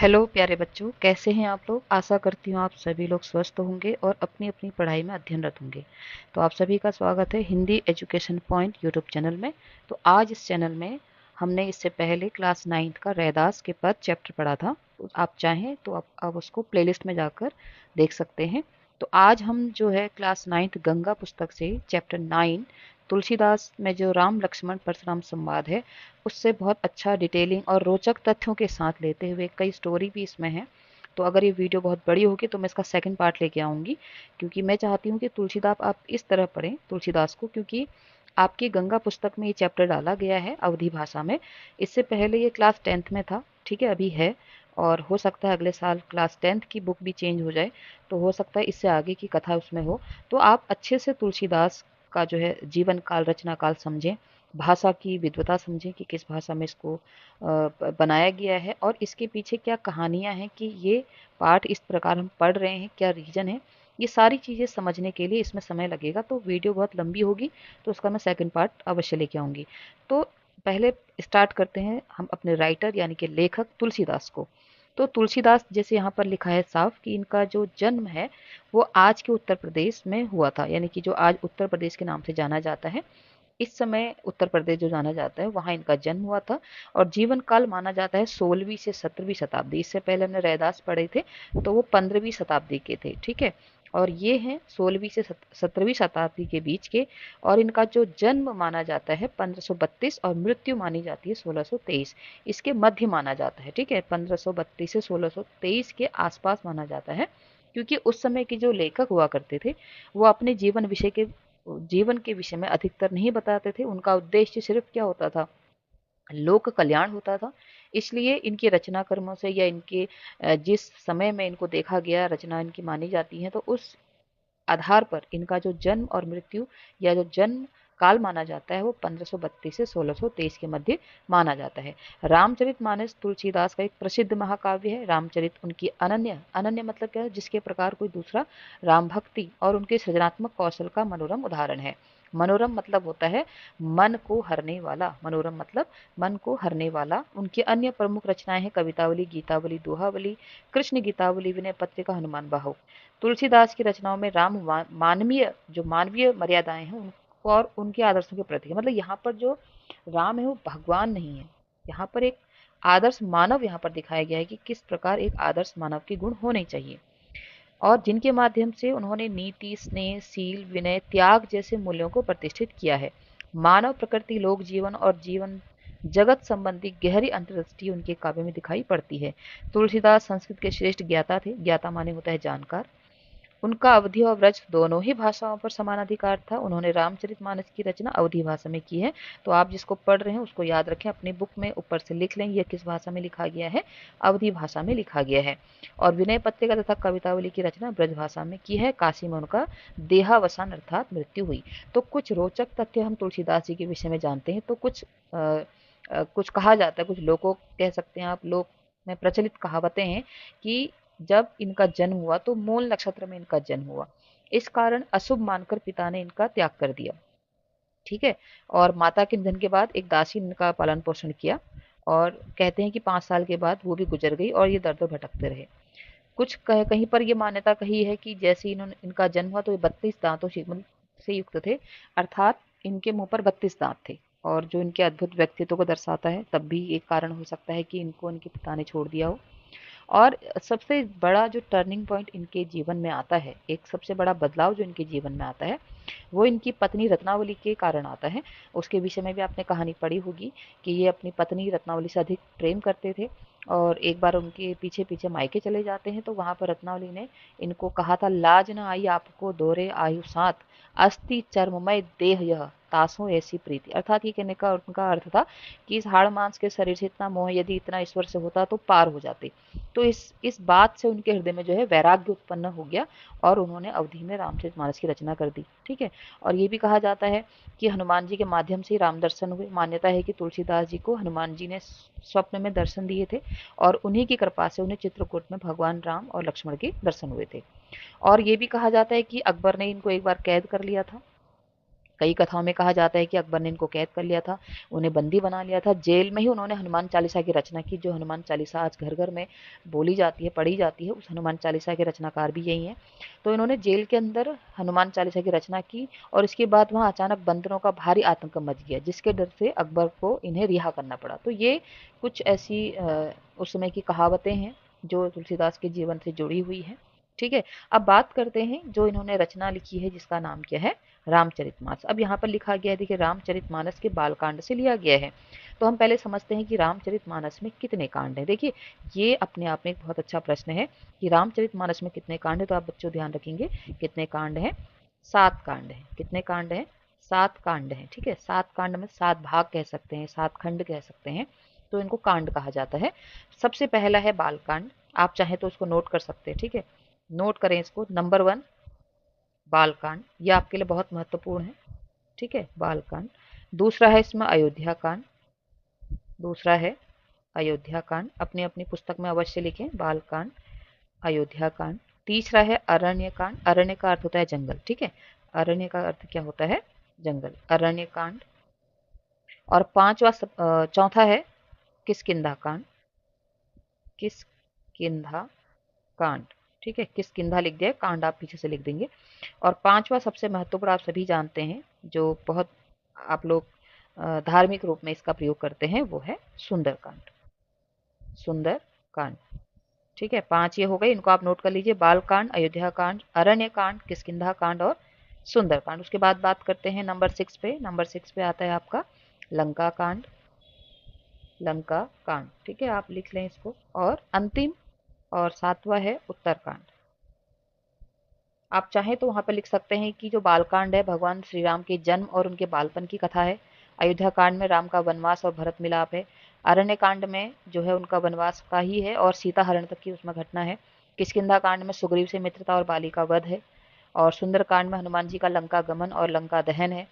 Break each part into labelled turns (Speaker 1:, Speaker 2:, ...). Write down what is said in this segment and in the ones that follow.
Speaker 1: Hello प्यारे बच्चों, कैसे हैं आप लोग। आशा करती हूँ आप सभी लोग स्वस्थ होंगे और अपनी अपनी पढ़ाई में अध्ययनरत होंगे। तो आप सभी का स्वागत है Hindi education point YouTube channel में। तो आज इस चैनल में हमने इससे पहले क्लास 9th का रैदास के पद चैप्टर पढ़ा था। तो आप चाहें तो आप उसको प्लेलिस्ट में जाकर देख सकते हैं। तो आज हम जो है क्लास 9th गंगा पुस्तक से चैप्टर 9 तुलसीदास में जो राम लक्ष्मण परशुराम संवाद है, उससे बहुत अच्छा डिटेलिंग और रोचक तथ्यों के साथ लेते हुए कई स्टोरी भी इसमें है। तो अगर ये वीडियो बहुत बड़ी होगी तो मैं इसका सेकंड पार्ट लेके आऊँगी, क्योंकि मैं चाहती हूँ कि तुलसीदास आप इस तरह पढ़ें तुलसीदास को, क्योंकि आपकी गंगा पुस्तक में ये चैप्टर डाला गया है अवधी भाषा में। इससे पहले ये क्लास 10th में था, ठीक है, अभी है। और हो सकता है अगले साल क्लास 10th की बुक भी चेंज हो जाए, तो हो सकता है इससे आगे की कथा उसमें हो। तो आप अच्छे से तुलसीदास का जो है जीवन काल रचना काल समझें, भाषा की विद्वता समझें कि किस भाषा में इसको बनाया गया है और इसके पीछे क्या कहानियाँ हैं कि ये पाठ इस प्रकार हम पढ़ रहे हैं, क्या रीज़न है। ये सारी चीज़ें समझने के लिए इसमें समय लगेगा, तो वीडियो बहुत लंबी होगी, तो उसका मैं सेकंड पार्ट अवश्य लेके आऊँगी। तो पहले स्टार्ट करते हैं हम अपने राइटर यानी कि लेखक तुलसीदास को। तो तुलसीदास जैसे यहाँ पर लिखा है साफ कि इनका जो जन्म है वो आज के उत्तर प्रदेश में हुआ था, यानी कि जो आज उत्तर प्रदेश के नाम से जाना जाता है, इस समय उत्तर प्रदेश जो जाना जाता है वहाँ इनका जन्म हुआ था। और जीवन काल माना जाता है 16वीं से 17वीं शताब्दी। इससे पहले हमने रैदास पढ़े थे, तो वो 15वीं शताब्दी के थे, ठीक है। और ये हैं 16वीं से 17वीं शताब्दी के बीच के। और इनका जो जन्म माना जाता है 1532 और मृत्यु मानी जाती है 1623। इसके मध्य माना जाता है, ठीक है, 1532 से 1623 के आसपास माना जाता है, क्योंकि उस समय के जो लेखक हुआ करते थे वो अपने जीवन के विषय में अधिकतर नहीं बताते थे। उनका उद्देश्य सिर्फ क्या होता था, लोक कल्याण होता था। इसलिए इनके रचना कर्मों से या इनके जिस समय में इनको देखा गया रचना इनकी मानी जाती है, तो उस आधार पर इनका जो जन्म और मृत्यु या जो जन्म काल माना जाता है वो 1532 से 1623 के मध्य माना जाता है। रामचरितमानस तुलसीदास का एक प्रसिद्ध महाकाव्य है। रामचरित उनकी अनन्य अनन्य मतलब क्या है, जिसके प्रकार कोई दूसरा, राम भक्ति और उनके सृजनात्मक कौशल का मनोरम उदाहरण है। मनोरम मतलब होता है मन को हरने वाला, मनोरम मतलब मन को हरने वाला। उनकी अन्य प्रमुख रचनाएं हैं कवितावली, गीतावली, दोहावली, कृष्ण गीतावली, विनय पत्रिका, हनुमान बाहु। तुलसीदास की रचनाओं में राम मानवीय मर्यादाएं हैं उनको और उनके आदर्शों के प्रति, मतलब यहाँ पर जो राम है वो भगवान नहीं है। यहाँ पर एक आदर्श मानव यहाँ पर दिखाया गया है कि किस प्रकार एक आदर्श मानव के गुण होने चाहिए, और जिनके माध्यम से उन्होंने नीति, स्नेह, शील, विनय, त्याग जैसे मूल्यों को प्रतिष्ठित किया है। मानव प्रकृति, लोक जीवन और जीवन जगत संबंधी गहरी अंतर्दृष्टि उनके काव्य में दिखाई पड़ती है। तुलसीदास संस्कृत के श्रेष्ठ ज्ञाता थे। ज्ञाता माने होता है जानकार। उनका अवधी और ब्रज दोनों ही भाषाओं पर समान अधिकार था। उन्होंने रामचरितमानस की रचना अवधी भाषा में की है। तो आप जिसको पढ़ रहे हैं उसको याद रखें, अपनी बुक में ऊपर से लिख लें यह किस भाषा में लिखा गया है, अवधी भाषा में लिखा गया है। और विनय पत्रिका तथा कवितावली की रचना ब्रज भाषा में की है। काशी में उनका देहावसान अर्थात मृत्यु हुई। तो कुछ रोचक तथ्य हम तुलसीदास जी के विषय में जानते हैं। तो कुछ कहा जाता है, कुछ लोगों कह सकते हैं आप, लोग में प्रचलित कहावतें हैं कि जब इनका जन्म हुआ तो मूल नक्षत्र में इनका जन्म हुआ, इस कारण अशुभ मानकर पिता ने इनका त्याग कर दिया, ठीक है। और माता के निधन के बाद एक दासी ने इनका पालन पोषण किया, और कहते हैं कि 5 साल के बाद वो भी गुजर गई और ये दर दर भटकते रहे। कहीं पर ये मान्यता कही है कि जैसे इन्होंने इनका जन्म हुआ तो ये 32 दांतों से युक्त थे, अर्थात इनके मुंह पर 32 दांत थे। और जो इनके अद्भुत व्यक्तित्व को दर्शाता है, तब भी एक कारण हो सकता है कि इनको इनके पिता ने छोड़ दिया हो। और सबसे बड़ा जो टर्निंग पॉइंट इनके जीवन में आता है, एक सबसे बड़ा बदलाव जो इनके जीवन में आता है, वो इनकी पत्नी रत्नावली के कारण आता है। उसके विषय में भी आपने कहानी पढ़ी होगी कि ये अपनी पत्नी रत्नावली से अधिक प्रेम करते थे। और एक बार उनके पीछे पीछे मायके चले जाते हैं, तो वहां पर रत्नावली ने इनको कहा था, लाज न आई आपको दोरे आयु साथ, अस्थि चर्ममय देह यह तासों ऐसी प्रीति। अर्थात ये कहने का उनका अर्थ था कि इस हाड़ मांस के शरीर से इतना मोह यदि इतना ईश्वर से होता तो पार हो जाते। तो इस बात से उनके हृदय में जो है वैराग्य उत्पन्न हो गया, और उन्होंने अवधि में रामचरितमानस की रचना कर दी, ठीक है। और ये भी कहा जाता है कि हनुमान जी के माध्यम से राम दर्शन हुए। मान्यता है कि तुलसीदास जी को हनुमान जी ने स्वप्न में दर्शन दिए थे, और उन्हीं की कृपा से उन्हें चित्रकूट में भगवान राम और लक्ष्मण के दर्शन हुए थे। और ये भी कहा जाता है कि अकबर ने इनको एक बार कैद कर लिया था, कई कथाओं में कहा जाता है कि अकबर ने इनको कैद कर लिया था, उन्हें बंदी बना लिया था, जेल में ही उन्होंने हनुमान चालीसा की रचना की। जो हनुमान चालीसा आज घर घर में बोली जाती है, पढ़ी जाती है, उस हनुमान चालीसा के रचनाकार भी यही हैं। तो इन्होंने जेल के अंदर हनुमान चालीसा की रचना की और इसके बाद वहाँ अचानक बंदरों का भारी आतंक मच गया, जिसके डर से अकबर को इन्हें रिहा करना पड़ा। तो ये कुछ ऐसी उस समय की कहावतें हैं जो तुलसीदास के जीवन से जुड़ी हुई हैं। ठीक है, अब बात करते हैं जो इन्होंने रचना लिखी है जिसका नाम क्या है, रामचरितमानस। अब यहाँ पर लिखा गया है, देखिए रामचरितमानस के बालकांड से लिया गया है। तो हम पहले समझते हैं कि रामचरितमानस में कितने कांड हैं। देखिए ये अपने आप में एक बहुत अच्छा प्रश्न है कि रामचरितमानस में कितने कांड है। तो आप बच्चों ध्यान रखेंगे कितने कांड हैं, 7 कांड हैं। कितने कांड हैं, 7 कांड हैं। ठीक है, 7 कांड में 7 भाग कह सकते हैं, 7 खंड कह सकते हैं, तो इनको कांड कहा जाता है। सबसे पहला है बालकांड, आप चाहें तो उसको नोट कर सकते हैं। ठीक है, नोट करें इसको, नंबर 1 बालकांड, ये आपके लिए बहुत महत्वपूर्ण है। ठीक है, बालकांड। दूसरा है इसमें अयोध्या कांड, दूसरा है अयोध्या कांड, अपनी अपनी पुस्तक में अवश्य लिखें, बालकांड, अयोध्या कांड। तीसरा है अरण्य कांड, अरण्य का अर्थ होता है जंगल। ठीक है, अरण्य का अर्थ क्या होता है, जंगल, अरण्य कांड। और चौथा है किष्किंधा कांड, किष्किंधा कांड। ठीक है, किष्किंधा लिख दिया, कांड आप पीछे से लिख देंगे। और पांचवा सबसे महत्वपूर्ण, आप सभी जानते हैं, जो बहुत आप लोग धार्मिक रूप में इसका प्रयोग करते हैं, वो है सुंदरकांड, सुंदरकांड। ठीक है, 5 ये हो गए, इनको आप नोट कर लीजिए, बालकांड, अयोध्या कांड, अरण्य कांड, किष्किंधा कांड और सुंदरकांड। उसके बाद बात करते हैं नंबर 6 पे। नंबर 6 पे आता है आपका लंका कांड, लंका कांड। ठीक है, आप लिख लें इसको। और अंतिम और 7वां है उत्तरकांड। आप चाहें तो वहां पर लिख सकते हैं कि जो बालकांड है भगवान श्री राम के जन्म और उनके बालपन की कथा है। अयोध्या कांड में राम का वनवास और भरत मिलाप है। अरण्य कांड में जो है उनका वनवास का ही है और सीता हरण तक की उसमें घटना है। किष्किंधा कांड में सुग्रीव से मित्रता और बाली का वध है। और सुंदर कांड में हनुमान जी का लंका गमन और लंका दहन है।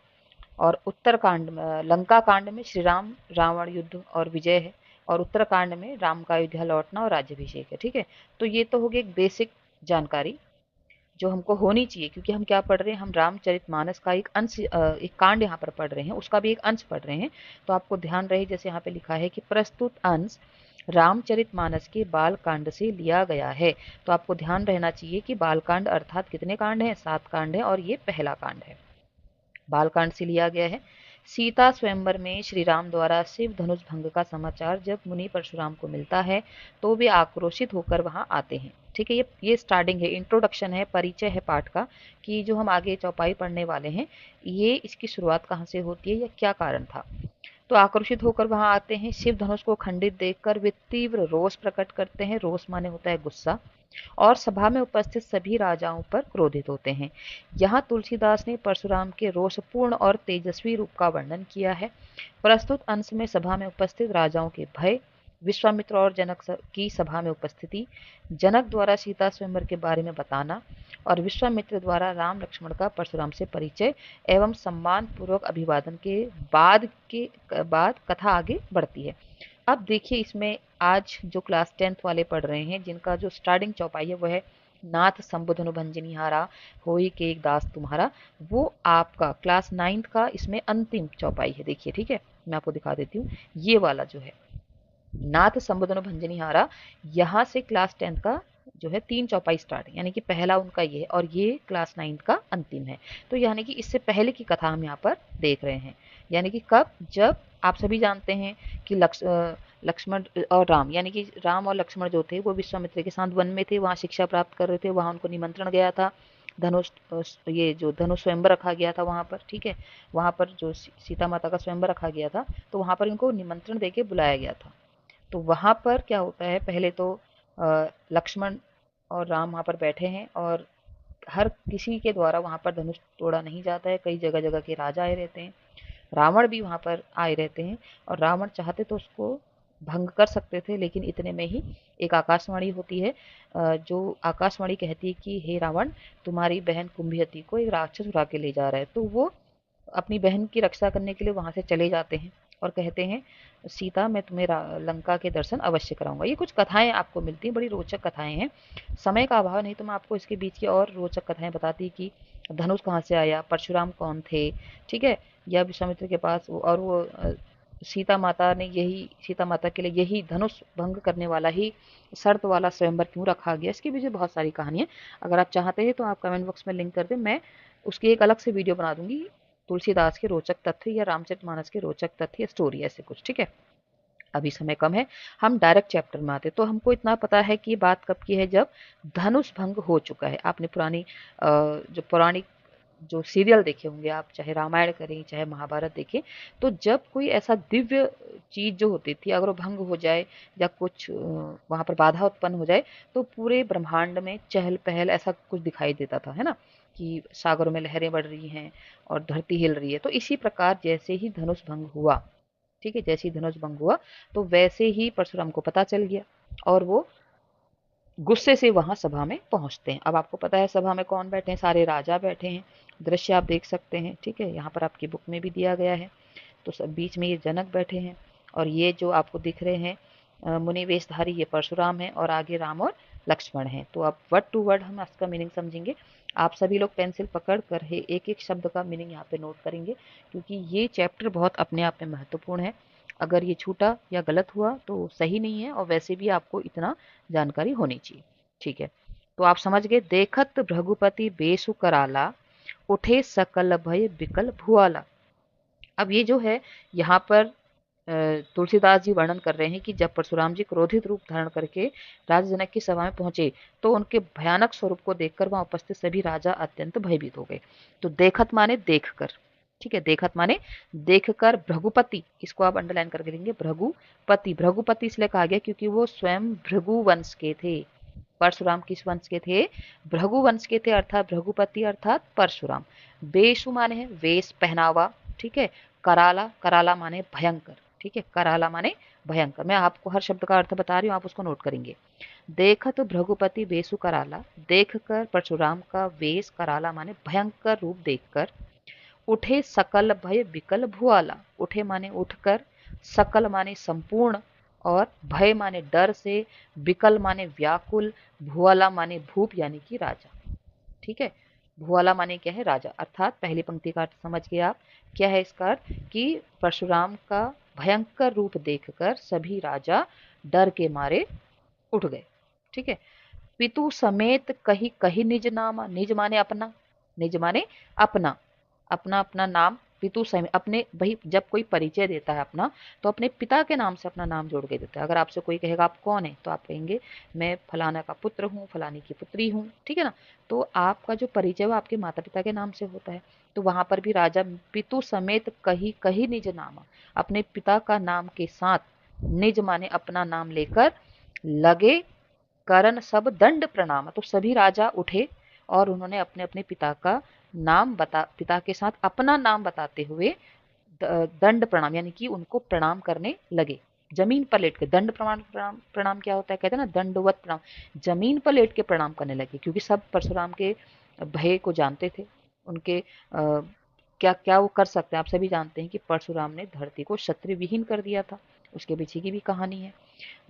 Speaker 1: और उत्तरकांड में, लंका कांड में श्री राम रावण युद्ध और विजय है। और उत्तरकांड में राम का अयोध्या लौटना और राज्यभिषेक है। ठीक है, तो ये तो हो गई एक बेसिक जानकारी जो हमको होनी चाहिए, क्योंकि हम क्या पढ़ रहे हैं, हम रामचरितमानस का एक अंश, एक कांड यहाँ पर पढ़ रहे हैं, उसका भी एक अंश पढ़ रहे हैं। तो आपको ध्यान रहे, जैसे यहाँ पे लिखा है कि प्रस्तुत अंश रामचरितमानस के बाल कांड से लिया गया है। तो आपको ध्यान रहना चाहिए कि बाल कांड अर्थात कितने कांड हैं, 7 कांड हैं, और ये पहला कांड है, बालकांड से लिया गया है। सीता स्वयंवर में श्री राम द्वारा शिव धनुष भंग का समाचार जब मुनि परशुराम को मिलता है तो वे आक्रोशित होकर वहां आते हैं। ठीक है, ये स्टार्टिंग है, इंट्रोडक्शन है, परिचय है पाठ का, कि जो हम आगे चौपाई पढ़ने वाले हैं ये इसकी शुरुआत कहाँ से होती है या क्या कारण था। तो आक्रोशित होकर वहां आते हैं, शिव धनुष को खंडित देखकर वे तीव्र रोष प्रकट करते हैं, रोष माने होता है गुस्सा, और सभा में उपस्थित सभी राजाओं पर क्रोधित होते हैं। यहाँ तुलसीदास ने परशुराम के रोषपूर्ण और तेजस्वी रूप का वर्णन किया है। प्रस्तुत अंश में सभा में उपस्थित राजाओं के भय, विश्वामित्र और जनक की सभा में उपस्थिति, जनक द्वारा सीता स्वयंवर के बारे में बताना और विश्वामित्र द्वारा राम लक्ष्मण का परशुराम से परिचय एवं सम्मान पूर्वक अभिवादन के बाद कथा आगे बढ़ती है। अब देखिए इसमें आज जो क्लास 10th वाले पढ़ रहे हैं, जिनका जो स्टार्टिंग चौपाई है वह है नाथ संबुधनु भंजनिहारा होई के एक दास तुम्हारा, वो आपका क्लास 9th का इसमें अंतिम चौपाई है। देखिए, ठीक है, मैं आपको दिखा देती हूँ, ये वाला जो है नाथ संबुधनु भंजनिहारा, यहाँ से क्लास 10th का जो है 3 चौपाई स्टार्ट है, यानी कि पहला उनका ये है और ये क्लास 9th का अंतिम है। तो यानी कि इससे पहले की कथा हम यहाँ पर देख रहे हैं, यानी कि कब, जब आप सभी जानते हैं कि लक्ष्मण और राम, यानी कि राम और लक्ष्मण जो थे वो विश्वामित्र के साथ वन में थे, वहाँ शिक्षा प्राप्त कर रहे थे, वहाँ उनको निमंत्रण गया था, धनुष ये जो धनुष स्वयंवर रखा गया था वहाँ पर। ठीक है, वहाँ पर जो सीता माता का स्वयंवर रखा गया था, तो वहाँ पर इनको निमंत्रण देके बुलाया गया था। तो वहाँ पर क्या होता है, पहले तो लक्ष्मण और राम वहाँ पर बैठे हैं और हर किसी के द्वारा वहाँ पर धनुष तोड़ा नहीं जाता है, कई जगह जगह के राजा आए रहते हैं, रावण भी वहाँ पर आए रहते हैं, और रावण चाहते तो उसको भंग कर सकते थे, लेकिन इतने में ही एक आकाशवाणी होती है, जो आकाशवाणी कहती है कि हे रावण, तुम्हारी बहन कुंभियति को एक राक्षस उड़ा के ले जा रहा है। तो वो अपनी बहन की रक्षा करने के लिए वहां से चले जाते हैं, और कहते हैं सीता मैं तुम्हें लंका के दर्शन अवश्य कराऊंगा। ये कुछ कथाएं आपको मिलती हैं, बड़ी रोचक कथाएं हैं। समय का अभाव नहीं तो मैं आपको इसके बीच की और रोचक कथाएं बताती कि धनुष कहाँ से आया, परशुराम कौन थे, ठीक है, या विश्वामित्र के पास और वो सीता माता ने यही, सीता माता के लिए यही धनुष भंग करने वाला ही शर्त वाला स्वयंवर क्यों रखा गया, इसके पीछे बहुत सारी कहानियां। अगर आप चाहते हैं तो आप कमेंट बॉक्स में लिंक कर दें, मैं उसकी एक अलग से वीडियो बना दूंगी, तुलसीदास के रोचक तथ्य या रामचरितमानस के रोचक तथ्य, स्टोरी ऐसे कुछ, ठीक है। अभी समय कम है, हम डायरेक्ट चैप्टर में आते। तो हमको इतना पता है कि ये बात कब की है, जब धनुष भंग हो चुका है। आपने पुरानी जो पौराणिक जो सीरियल देखे होंगे आप, चाहे रामायण करें चाहे महाभारत देखें, तो जब कोई ऐसा दिव्य चीज जो होती थी अगर वो भंग हो जाए या कुछ वहां पर बाधा उत्पन्न हो जाए, तो पूरे ब्रह्मांड में चहल पहल ऐसा कुछ दिखाई देता था, है ना, कि सागरों में लहरें बढ़ रही हैं और धरती हिल रही है। तो इसी प्रकार जैसे ही धनुष भंग हुआ, ठीक है, जैसे ही धनुष भंग हुआ तो वैसे ही परशुराम को पता चल गया और वो गुस्से से वहां सभा में पहुंचते हैं। अब आपको पता है सभा में कौन बैठे हैं, सारे राजा बैठे हैं, दृश्य आप देख सकते हैं, ठीक है, यहाँ पर आपकी बुक में भी दिया गया है। तो सब बीच में ये जनक बैठे हैं और ये जो आपको दिख रहे हैं मुनि वेशधारी, ये परशुराम है और आगे राम और लक्ष्मण हैं। तो अब वर्ड टू वर्ड हम इसका मीनिंग समझेंगे। आप सभी लोग पेंसिल पकड़ कर एक एक शब्द का मीनिंग यहाँ पे नोट करेंगे, क्योंकि ये चैप्टर बहुत अपने आप में महत्वपूर्ण है। अगर ये छूटा या गलत हुआ तो सही नहीं है, और वैसे भी आपको इतना जानकारी होनी चाहिए, ठीक है। तो आप समझ गए, देखत भृगुपति बेसु कराला, उठे सकल भय बिकल भुआला। अब ये जो है यहाँ पर तुलसीदास जी वर्णन कर रहे हैं कि जब परशुराम जी क्रोधित रूप धारण करके राजा जनक की सभा में पहुंचे तो उनके भयानक स्वरूप को देखकर वहां उपस्थित सभी राजा अत्यंत भयभीत हो गए। तो देखत माने देखकर, ठीक है, देखत माने देखकर भृगुपति, इसको आप अंडरलाइन करके देंगे, भृगुपति, भृगुपति इसलिए कहा गया क्योंकि वो स्वयं भृगु वंश के थे। परशुराम किस वंश के थे, भृगु वंश के थे, अर्थात भृगुपति अर्थात परशुराम। बेशु माने है वेश पहनावा, ठीक है। कराला, कराला माने भयंकर, ठीक है, कराला माने भयंकर। मैं आपको हर शब्द का अर्थ बता रही हूँ, आप उसको नोट करेंगे। देखत भृगुपति बेसु कराला, देखकर परशुराम का वेश कराला माने भयंकर रूप देखकर, उठे सकल भय विकल भुआला, उठे माने उठकर, सकल माने संपूर्ण, और भय माने डर से, विकल माने व्याकुल, भुआला माने भूप यानी कि राजा, ठीक है। भुआला माने क्या है, राजा, अर्थात पहली पंक्ति का अर्थ समझ गए आप। क्या है इसका अर्थ कि परशुराम का भयंकर रूप देखकर सभी राजा डर के मारे उठ गए, ठीक है। पितु समेत कही कही निज नाम, निज माने अपना, निज माने अपना, अपना अपना नाम, पितु समेत, अपने भाई जब कोई परिचय देता है अपना तो अपने पिता के नाम से अपना नाम जोड़ के देता है। अगर आपसे कोई कहेगा आप कौन है तो आप कहेंगे मैं फलाना का पुत्र हूँ, फलानी की पुत्री हूँ, ठीक है ना। तो आपका जो परिचय वो आपके माता पिता के नाम से होता है। तो वहां पर भी राजा पितु समेत कही कही निज नाम, अपने पिता का नाम के साथ, निज माने अपना नाम लेकर, लगे करण सब दंड प्रणाम, तो सभी राजा उठे और उन्होंने अपने अपने पिता का नाम पिता के साथ अपना नाम बताते हुए दंड प्रणाम यानी कि उनको प्रणाम करने लगे। जमीन पर लेट के दंड प्रणाम, प्रणाम क्या होता है, कहते हैं ना दंडवत प्रणाम, जमीन पर लेट के प्रणाम करने लगे, क्योंकि सब परशुराम के भय को जानते थे। उनके क्या क्या वो कर सकते हैं, आप सभी जानते हैं कि परशुराम ने धरती को क्षत्रिय विहीन कर दिया था। उसके पीछे की भी कहानी है।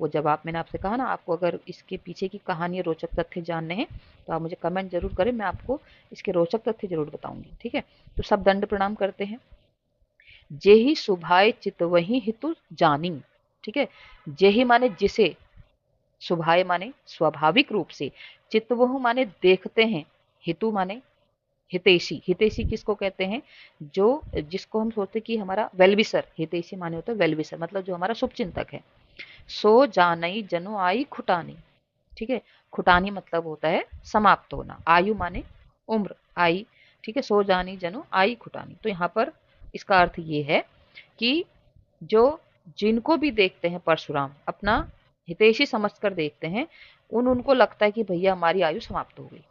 Speaker 1: वो जब आप, मैंने आपसे कहा ना, आपको अगर इसके पीछे की कहानी रोचक तथ्य जानने हैं तो आप मुझे कमेंट जरूर करें, मैं आपको इसके रोचक तथ्य जरूर बताऊंगी, ठीक है। तो सब दंड प्रणाम करते हैं। जेहि सुभाए चितवहि हितु जानी, ठीक है। जेहि माने जिसे, सुभाए माने स्वाभाविक रूप से, चितवहु माने देखते हैं, हितु माने हितैषी, हितैषी किसको कहते हैं, जो जिसको हम सोचते कि हमारा वेलविसर, हितैषी माने होता है वेलविसर, मतलब जो हमारा शुभचिंतक है। सो जानई जनो आई खुटानी, ठीक है, खुटानी मतलब होता है समाप्त होना, आयु माने उम्र, आई, ठीक है, सो जानी जनो आई खुटानी। तो यहाँ पर इसका अर्थ ये है कि जो जिनको भी देखते हैं परशुराम अपना हितैषी समझकर देखते हैं, उनको लगता है कि भैया हमारी आयु समाप्त हो गई।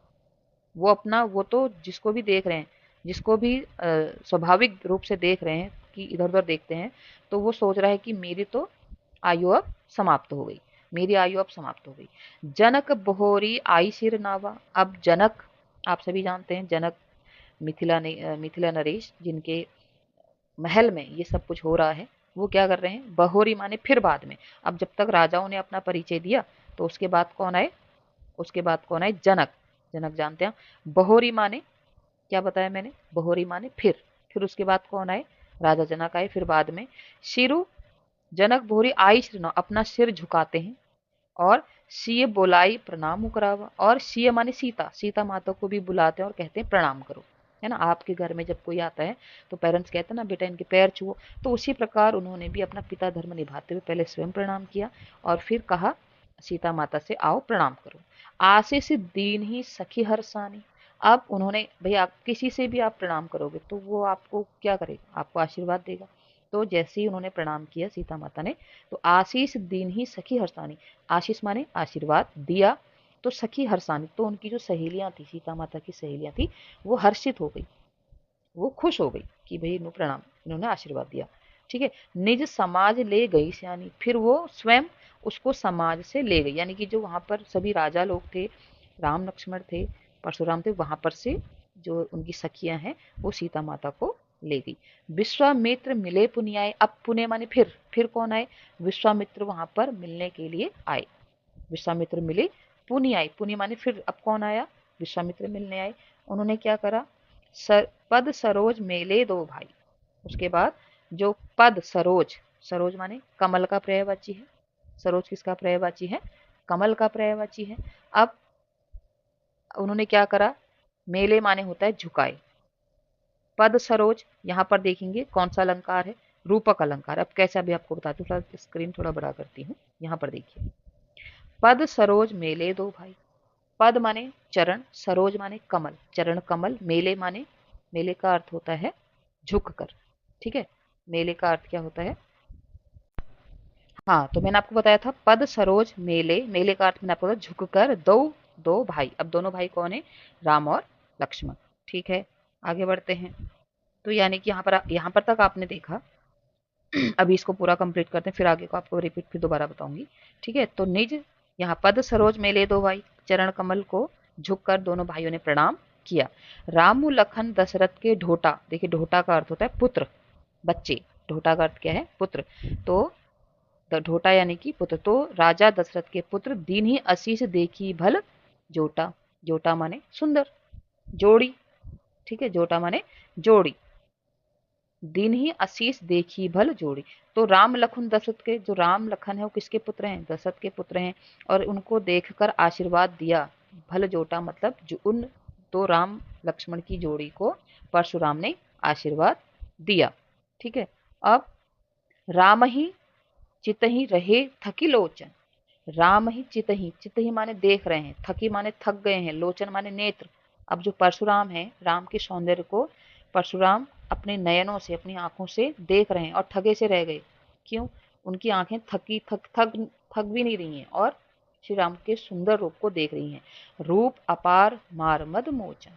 Speaker 1: वो अपना, वो तो जिसको भी देख रहे हैं, जिसको भी स्वाभाविक रूप से देख रहे हैं कि इधर उधर देखते हैं, तो वो सोच रहा है कि मेरी तो आयु अब समाप्त हो गई, मेरी आयु अब समाप्त हो गई। जनक बहोरी आई सिर नावा, अब जनक, आप सभी जानते हैं जनक मिथिला नरेश, जिनके महल में ये सब कुछ हो रहा है, वो क्या कर रहे हैं, बहोरी माने फिर बाद में। अब जब तक राजाओं ने अपना परिचय दिया तो उसके बाद कौन आए, उसके बाद कौन आए, जनक। जनक जानते हैं। बहोरी माने क्या बताया मैंने, बहोरी माने फिर उसके बाद कौन आए, राजा जनक आए। फिर बाद में शिरु जनक भोरी आई श्रीनो, अपना सिर झुकाते हैं। और सीय बोलाई प्रणाम करावा, और सीय माने सीता, सीता माता को भी बुलाते हैं और कहते हैं प्रणाम करो, है ना। आपके घर में जब कोई आता है तो पेरेंट्स कहते हैं ना बेटा इनके पैर छुओ, तो उसी प्रकार उन्होंने भी अपना पिता धर्म निभाते हुए पहले स्वयं प्रणाम किया और फिर कहा सीता माता से आओ प्रणाम करो। आशीष दीन ही सखी हर्षानी। अब उन्होंने, भाई आप किसी से भी आप प्रणाम करोगे तो वो आपको क्या करेगा, आपको आशीर्वाद देगा। तो जैसे ही उन्होंने प्रणाम किया सीता माता ने, तो आशीष दीन ही सखी हर्षानी, आशीष माने आशीर्वाद दिया, तो सखी हर्षानी, तो उनकी जो सहेलियां थी, सीता माता की सहेलियां थी, वो हर्षित हो गई, वो खुश हो गई कि भाई इन्होंने प्रणाम, इन्होंने आशीर्वाद दिया। ठीक है। निज समाज ले गई सियानी, फिर वो स्वयं उसको समाज से ले गई, यानी कि जो वहां पर सभी राजा लोग थे, राम लक्ष्मण थे, परशुराम थे, वहां पर से जो उनकी सखियां हैं वो सीता माता को ले गई। विश्वामित्र मिले पुनियाए, अब पुण्य माने फिर कौन आए, विश्वामित्र वहां पर मिलने के लिए आए। विश्वामित्र मिले, पुनि आई, पुनि माने फिर, अब कौन आया, विश्वामित्र मिलने आए। उन्होंने क्या करा, पद सरोज मेले दो भाई। उसके बाद जो पद सरोज, सरोज माने कमल का पर्यायवाची है, सरोज किसका पर्यायवाची है, कमल का पर्यायवाची है। अब उन्होंने क्या करा, मेले माने होता है झुकाए, पद सरोज, यहां पर देखेंगे कौन सा अलंकार है, रूपक अलंकार। अब कैसा भी आपको बताती हूँ, स्क्रीन थोड़ा बड़ा करती हूँ, यहां पर देखिए, पद सरोज मेले दो भाई। पद माने चरण, सरोज माने कमल, चरण कमल, मेले माने, मेले का अर्थ होता है झुक कर। ठीक है, मेले का अर्थ क्या होता है, हाँ तो मैंने आपको बताया था पद सरोज मेले, मेले का अर्थ मैंने आपको बताया झुक कर, दो दो भाई। अब दोनों भाई कौन है, राम और लक्ष्मण। ठीक है, आगे बढ़ते हैं। तो यानी कि यहाँ पर तक आपने देखा। अभी इसको पूरा कंप्लीट करते हैं, फिर आगे को आपको रिपीट फिर दोबारा बताऊंगी। ठीक है, तो निज, यहाँ पद सरोज मेले दो भाई, चरण कमल को झुक कर दोनों भाइयों ने प्रणाम किया। रामु लखन दशरथ के ढोटा, देखिए ढोटा का अर्थ होता है पुत्र, बच्चे, ढोटा का अर्थ क्या है, पुत्र। तो ढोटा यानी कि पुत्र, तो राजा दशरथ के पुत्र दीन ही आशीष देखी भल जोटा, जोटा माने सुंदर, जोड़ी। ठीक है, जोटा माने जोड़ी, दिन ही आशीष देखी भल जोड़ी। तो राम लखन दशरथ के, जो राम लखन है वो किसके पुत्र हैं, दशरथ के पुत्र हैं, और उनको देखकर आशीर्वाद दिया। भल जोटा मतलब जो उन दो राम लक्ष्मण की जोड़ी को परशुराम ने आशीर्वाद दिया। ठीक है। अब राम ही चित ही रहे थकी लोचन, राम ही चित ही, चित ही माने देख रहे हैं, थकी माने थक गए हैं, लोचन माने नेत्र। अब जो परशुराम है, राम के सौंदर्य को परशुराम अपने नयनों से, अपनी आंखों से देख रहे हैं और ठगे से रह गए। क्यों, उनकी आंखें थक भी नहीं रही हैं और श्री राम के सुंदर रूप को देख रही हैं। रूप अपार मार मद मोचन।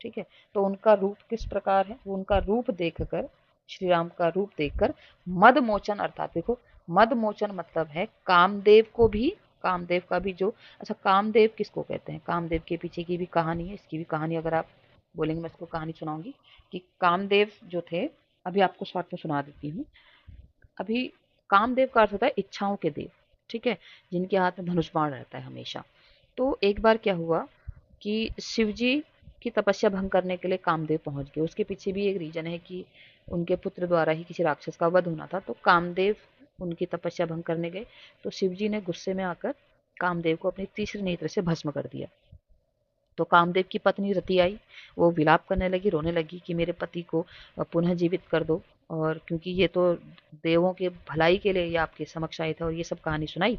Speaker 1: ठीक है, तो उनका रूप किस प्रकार है, वो उनका रूप देखकर, श्री राम का रूप देखकर मद मोचन, अर्थात देखो मद मोचन मतलब है कामदेव को भी, कामदेव का भी जो, अच्छा कामदेव किसको कहते हैं, कामदेव के पीछे की भी कहानी है, इसकी भी कहानी अगर आप बोलेंगे मैं इसको कहानी सुनाऊंगी कि कामदेव जो थे, अभी आपको शॉर्ट में सुना देती हूँ। अभी कामदेव का अर्थ होता है इच्छाओं के देव। ठीक है, जिनके हाथ में धनुष बाण रहता है हमेशा। तो एक बार क्या हुआ कि शिव जी की तपस्या भंग करने के लिए कामदेव पहुंच गए। उसके पीछे भी एक रीजन है कि उनके पुत्र द्वारा ही किसी राक्षस का वध होना था, तो कामदेव उनकी तपस्या भंग करने गए, तो शिव जी ने गुस्से में आकर कामदेव को अपनी तीसरे नेत्र से भस्म कर दिया। तो कामदेव की पत्नी रति आई, वो विलाप करने लगी, रोने लगी कि मेरे पति को पुनः जीवित कर दो, और क्योंकि ये तो देवों के भलाई के लिए ये आपके समक्ष आए थे, और ये सब कहानी सुनाई।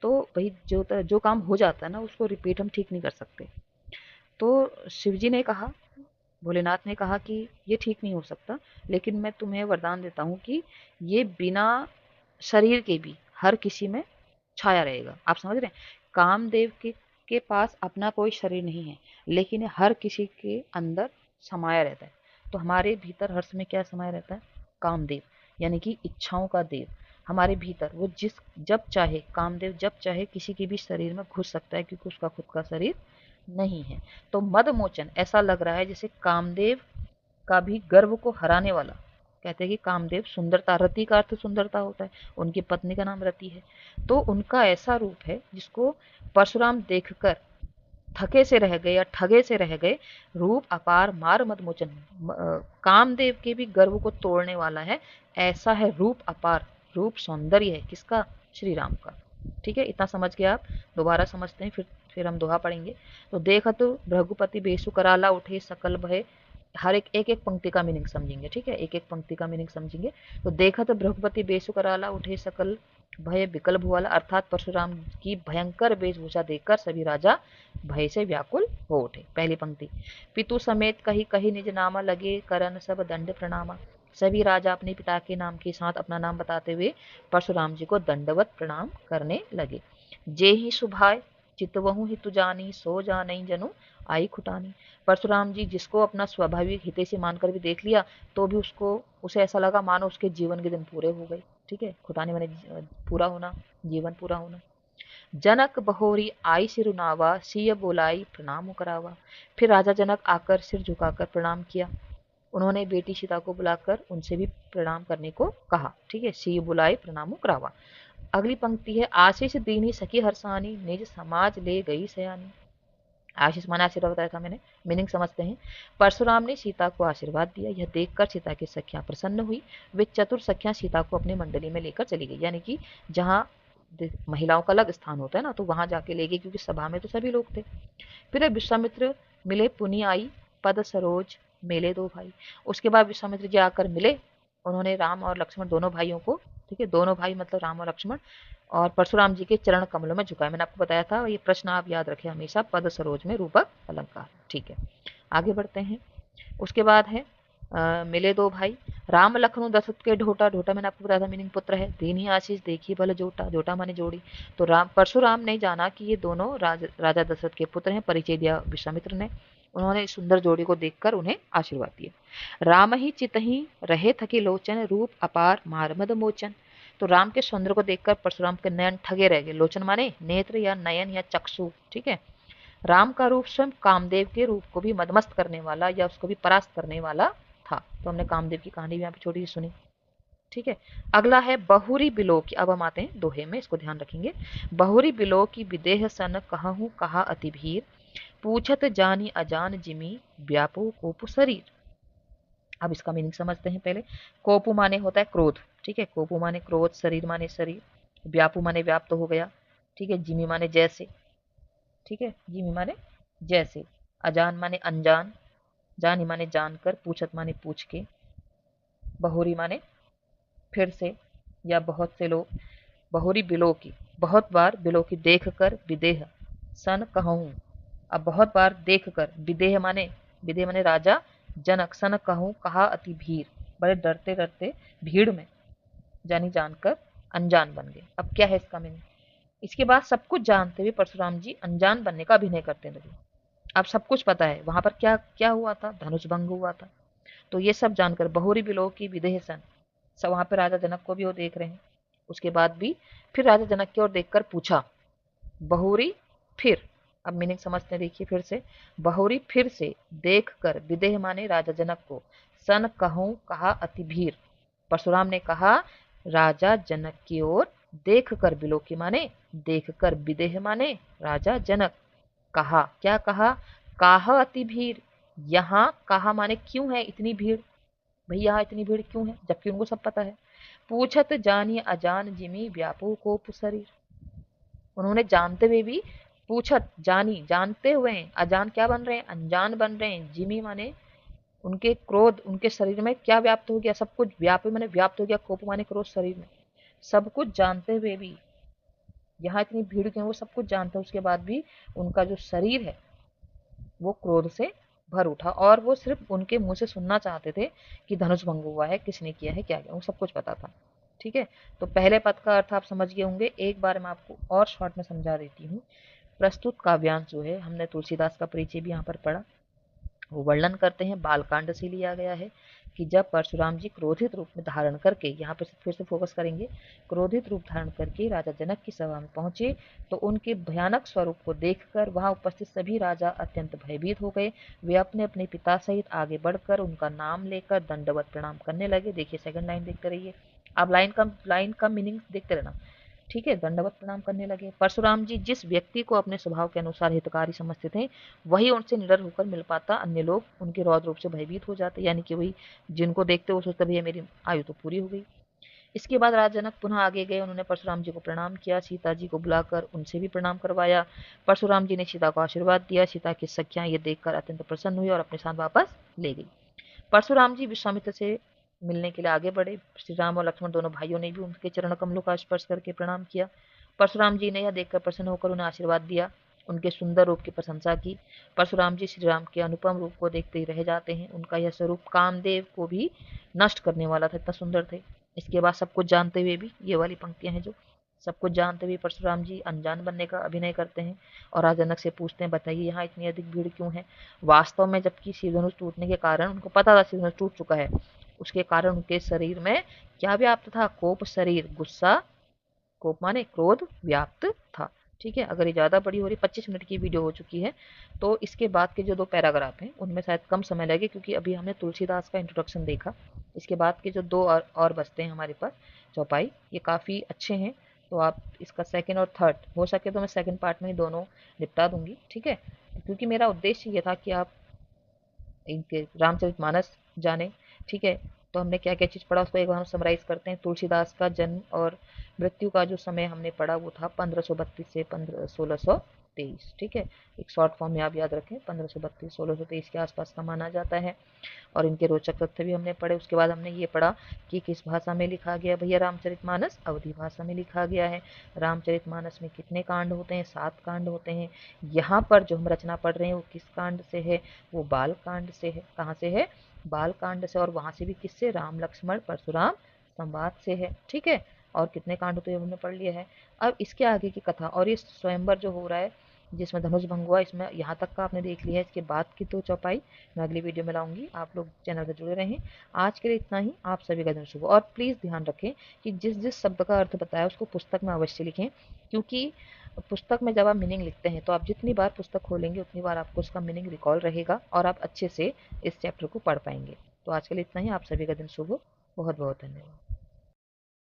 Speaker 1: तो भाई जो काम हो जाता है ना, उसको रिपीट हम ठीक नहीं कर सकते। तो शिवजी ने कहा, भोलेनाथ ने कहा कि ये ठीक नहीं हो सकता, लेकिन मैं तुम्हें वरदान देता हूँ कि ये बिना शरीर के भी हर किसी में छाया रहेगा। आप समझ रहे हैं, कामदेव के पास अपना कोई शरीर नहीं है, लेकिन ये हर किसी के अंदर समाया रहता है। तो हमारे भीतर हर समय क्या समाया रहता है, कामदेव, यानी कि इच्छाओं का देव हमारे भीतर। वो जिस, जब चाहे कामदेव जब चाहे किसी के भी शरीर में घुस सकता है, क्योंकि उसका खुद का शरीर नहीं है। तो मद मोचन, ऐसा लग रहा है जैसे कामदेव का भी गर्व को हराने वाला, कहते हैं कि कामदेव सुंदरता, रति का अर्थ सुंदरता होता है, उनकी पत्नी का नाम रति है। तो उनका ऐसा रूप है जिसको परशुराम देखकर थके से रह गए या ठगे से रह गए। रूप अपार मार मद मोचन, कामदेव के भी गर्व को तोड़ने वाला है, ऐसा है रूप अपार। रूप सौंदर्य है किसका? श्री राम का। ठीक है, इतना समझ गए आप। दोबारा समझते हैं, फिर हम दोहा पढ़ेंगे। तो देखत भृगुपति बेसु कराला उठे सकल भय, हर एक एक एक पंक्ति का मीनिंग समझेंगे। ठीक है, एक एक पंक्ति का मीनिंग समझेंगे। तो देखत भृगुपति बेसु कराला उठे सकल भय विकल भुआला, अर्थात परशुराम की भयंकर वेशभूषा देखकर सभी राजा भय से व्याकुल हो उठे। पहली पंक्ति, पितु समेत कही कही निज नामा, लगे करन सब दंड प्रणामा। सभी राजा अपने पिता के नाम के साथ अपना नाम बताते हुए परशुराम जी को दंडवत प्रणाम करने लगे। जे ही सुभाय चितवहु हितु जानी, सो जानई जनु आई खुटानी। परशुराम जी जिसको अपना स्वाभाविक हितैषी मानकर भी देख लिया, तो भी उसे ऐसा लगा मानो उसके जीवन के दिन पूरे हो गए। ठीक है, खुटानी माने पूरा होना, जीवन पूरा होना। जनक बहोरी आई सिर नावा, सिय बोलाई प्रणाम करावा। फिर राजा जनक आकर सिर झुकाकर प्रणाम किया। उन्होंने बेटी सीता को बुलाकर उनसे भी प्रणाम करने को कहा। ठीक है, सिय बुलाई प्रणाम करावा। अगली पंक्ति है, आशीष दीनी सखी हरसानी, निज समाज ले गई सयानी। आशीष माना आशीर्वाद बताया था मैंने, मीनिंग समझते हैं। परशुराम ने सीता को आशीर्वाद दिया। यह देखकर सीता की सखियां प्रसन्न हुई। वे चतुर सखियां सीता को अपनी मंडली में लेकर चली गई, यानी कि जहां महिलाओं का अलग स्थान होता है ना, तो वहां जाके ले गई, क्योंकि सभा में तो सभी लोग थे। फिर विश्वामित्र मिले पुनि आई, पद सरोज मेले दो भाई। उसके बाद विश्वामित्र जी आकर मिले। उन्होंने राम और लक्ष्मण दोनों भाइयों को, ठीक है, दोनों भाई मतलब राम और लक्ष्मण, और परशुराम जी के चरण कमलों में झुकाए। मैंने आपको बताया था, ये प्रश्न आप याद रखें हमेशा, पद सरोज में रूपक अलंकार। ठीक है, आगे बढ़ते हैं। उसके बाद है मिले दो भाई, राम लखनऊ दशरथ के ढोटा। ढोटा मैंने आपको बताया था मीनिंग पुत्र है। दीन ही आशीष देखी भल जोटा, जोटा माने जोड़ी। तो राम परशुराम ने जाना कि ये दोनों राजा दशरथ के पुत्र हैं, परिचय दिया विश्वामित्र ने। उन्होंने इस सुंदर जोड़ी को देखकर उन्हें आशीर्वाद दिया। राम ही चितहि रहे थके लोचन, रूप अपार मारमद मोचन। तो राम के सौंदर्य को देखकर परशुराम के नयन ठगे रह गए। लोचन माने नेत्र या नयन या चक्षु। ठीक है, राम का रूप स्वयं कामदेव के रूप को भी मदमस्त करने वाला या उसको भी परास्त करने वाला था। तो हमने कामदेव की कहानी भी यहाँ पे छोटी सी सुनी। ठीक है, अगला है बहुरी बिलो की। अब हम आते हैं दोहे में, इसको ध्यान रखेंगे। बहुरी बिलो की विदेह सन, कहूँ कहा अति भीर, पूछत जानी अजान जिमी, व्यापो कोपु शरीर। अब इसका मीनिंग समझते हैं पहले। कोपु माने होता है क्रोध। ठीक है, कोपु माने क्रोध, शरीर माने शरीर, व्यापु माने व्याप्त हो गया। ठीक है, जिमी माने जैसे। ठीक है, जिमी माने जैसे, अजान माने अनजान, जानी माने जानकर, पूछत माने पूछ के, बहुरी माने फिर से या बहुत से लोग। बहुरी बिलो की, बहुत बार, बिलो की देख कर, विदेह सन कहूँ। अब बहुत बार देख कर, विदेह माने राजा जनक, सन कहूँ कहा अति भीड़, बड़े डरते डरते भीड़ में, जानी जानकर अनजान बन गए। अब क्या है इसका मीनिंग? इसके बाद सब कुछ जानते हुए परशुराम जी अनजान बनने का अभिनय करते लगे। अब सब कुछ पता है वहां पर क्या क्या हुआ था, धनुष भंग हुआ था। तो ये सब जानकर बहुरी बिलो की विदेह सन, सब वहां पे राजा जनक को भी वो देख रहे हैं। उसके बाद भी फिर राजा जनक की ओर देखकर पूछा, बहुरी फिर। अब मीनिंग समझते हैं, देखिए फिर से। बहुरी फिर से देख कर, विदेह माने राजा जनक को, सन कहूं कहा अति भीर। परशुराम ने कहा राजा जनक की ओर देख कर, बिलो की माने देख कर, विदेह माने राजा जनक, कहा, क्या कहा? काहा अति भीड़। यहाँ कहा माने क्यों है इतनी भीड़, भाई यहाँ इतनी भीड़ क्यों है, जबकि उनको सब पता है। पूछत जानी अजान जिमी, व्यापो को शरीर। उन्होंने जानते हुए भी पूछत, जानी जानते हुए, अजान क्या बन रहे हैं, अनजान बन रहे हैं। जिमी माने उनके क्रोध, उनके शरीर में क्या व्याप्त हो गया, सब कुछ। व्यापी माने व्याप्त हो गया, कोप माने क्रोध शरीर में। सब कुछ जानते हुए भी यहाँ इतनी भीड़ क्यों, वो सब कुछ जानते हैं, उसके बाद भी उनका जो शरीर है वो क्रोध से भर उठा। और वो सिर्फ उनके मुंह से सुनना चाहते थे कि धनुष भंग हुआ है, किसने किया है, क्या किया, वो सब कुछ पता था। ठीक है, तो पहले पद का अर्थ आप समझ गए होंगे। एक बार मैं आपको और शॉर्ट में समझा देती हूँ। प्रस्तुत काव्यांश जो है, हमने तुलसीदास का परिचय भी यहाँ पर पढ़ा। वो वर्णन करते हैं, बालकांड से लिया गया है कि जब परशुराम जी क्रोधित रूप में धारण करके, यहाँ पर फिर से फोकस करेंगे, क्रोधित रूप धारण करके राजा जनक की सभा में पहुंचे तो उनके भयानक स्वरूप को देखकर वहां उपस्थित सभी राजा अत्यंत भयभीत हो गए। वे अपने अपने पिता सहित आगे बढ़कर उनका नाम लेकर दंडवत प्रणाम करने लगे। देखिए सेकंड लाइन देखते रहिए, आप लाइन का मीनिंग देखते रहना, ठीक है। दंडवत प्रणाम करने लगे। परशुराम जी जिस व्यक्ति को अपने स्वभाव के अनुसार हितकारी समझते थे वही उनसे निडर होकर मिल पाता, अन्य लोग उनके रौद्र रूप से भयभीत हो जाते, यानी कि वही जिनको देखते वो सोचते भैया मेरी आयु तो पूरी हो गई। इसके बाद राजा जनक पुनः आगे गए, उन्होंने परशुराम जी को प्रणाम किया, सीता जी को बुलाकर उनसे भी प्रणाम करवाया। परशुराम जी ने सीता को आशीर्वाद दिया। सीता की सखियां ये देखकर अत्यंत प्रसन्न हुई और अपने साथ वापस ले गई। परशुराम जी विश्वामित्र से मिलने के लिए आगे बढ़े। श्री राम और लक्ष्मण दोनों भाइयों ने भी उनके चरण कमलों का स्पर्श करके प्रणाम किया। परशुराम जी ने यह देखकर प्रसन्न होकर उन्हें आशीर्वाद दिया, उनके सुंदर रूप की प्रशंसा की। परशुराम जी श्री राम के अनुपम रूप को देखते ही रह जाते हैं। उनका यह स्वरूप कामदेव को भी नष्ट करने वाला था, इतना सुंदर थे। इसके बाद सब कुछ जानते हुए भी, ये वाली पंक्तियां हैं जो, सब कुछ जानते हुए परशुराम जी अनजान बनने का अभिनय करते हैं और राजा जनक से पूछते हैं बताइए यहाँ इतनी अधिक भीड़ क्यों है। वास्तव में जबकि शिव धनुष टूटने के कारण उनको पता था शिव धनुष टूट चुका है, उसके कारण उनके शरीर में क्या व्याप्त था, कोप शरीर, गुस्सा, कोप माने क्रोध व्याप्त था। ठीक है, अगर ये ज़्यादा बड़ी हो रही, 25 मिनट की वीडियो हो चुकी है, तो इसके बाद के जो 2 पैराग्राफ हैं उनमें शायद कम समय लगे क्योंकि अभी हमने तुलसीदास का इंट्रोडक्शन देखा। इसके बाद के जो 2 और बचते हैं हमारे पास चौपाई, ये काफ़ी अच्छे हैं। तो आप इसका सेकंड और थर्ड हो सके तो मैं सेकंड पार्ट में ही दोनों निपटा दूंगी, ठीक है। क्योंकि मेरा उद्देश्य ये था कि आप इनके रामचरितमानस जाने, ठीक है। तो हमने क्या क्या चीज़ पढ़ा उसको एक बार हम समराइज करते हैं। तुलसीदास का जन्म और मृत्यु का जो समय हमने पढ़ा वो था 1532 से 1623, ठीक है। एक शॉर्ट फॉर्म में आप याद रखें, 1532 1623 के आसपास का माना जाता है। और इनके रोचक तथ्य भी हमने पढ़े। उसके बाद हमने ये पढ़ा कि किस भाषा में लिखा गया भैया रामचरितमानस, अवधी भाषा में लिखा गया है। रामचरितमानस में कितने कांड होते हैं, 7 कांड होते हैं। यहाँ पर जो हम रचना पढ़ रहे हैं वो किस कांड से है, वो बाल कांड से है। कहाँ से है, बाल कांड से। और वहां से भी किससे, राम लक्ष्मण परशुराम संवाद से है, ठीक है। और कितने कांड होते हैं हमने पढ़ लिया है। अब इसके आगे की कथा और ये स्वयंवर जो हो रहा है जिसमें धनुष भंग हुआ, इसमें यहाँ तक का आपने देख लिया है। इसके बाद की तो चौपाई मैं अगली वीडियो में लाऊंगी, आप लोग चैनल से जुड़े रहें। आज के लिए इतना ही, आप सभी का दिन शुभ हो। और प्लीज़ ध्यान रखें कि जिस जिस शब्द का अर्थ बताया उसको पुस्तक में अवश्य लिखें, क्योंकि पुस्तक में जब आप मीनिंग लिखते हैं तो आप जितनी बार पुस्तक खोलेंगे उतनी बार आपको उसका मीनिंग रिकॉल रहेगा और आप अच्छे से इस चैप्टर को पढ़ पाएंगे। तो आज के लिए इतना ही, आप सभी का दिन शुभ हो। बहुत बहुत धन्यवाद।